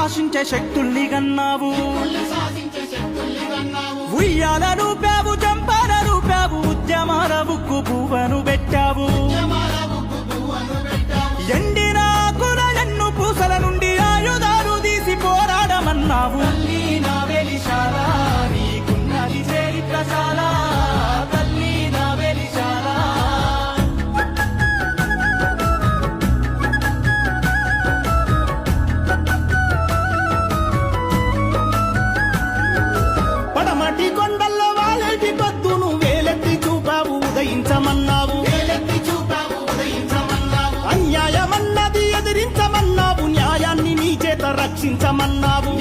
శాసించే శక్తుల్ని గన్నావు ఉయ్యాల రూపావు చంపాల రూపావు ఉద్యమాల బుక్కు పువ్వను పెట్టావు ఎండిన ఆకుల ఎన్ను పూసల నుండి ఆయుధాలు తీసి పోరాడమన్నావు నీకున్నది చరిత్రశాల తల్లి నా వెలిశాల పడమటి కొండల్లో వాలేటి పొద్దును వేలెత్తి చూపావు ఉదయించమన్నావు అన్యాయమన్నది ఎదిరించమన్నావు న్యాయాన్ని నీ చేత రక్షించమన్నావు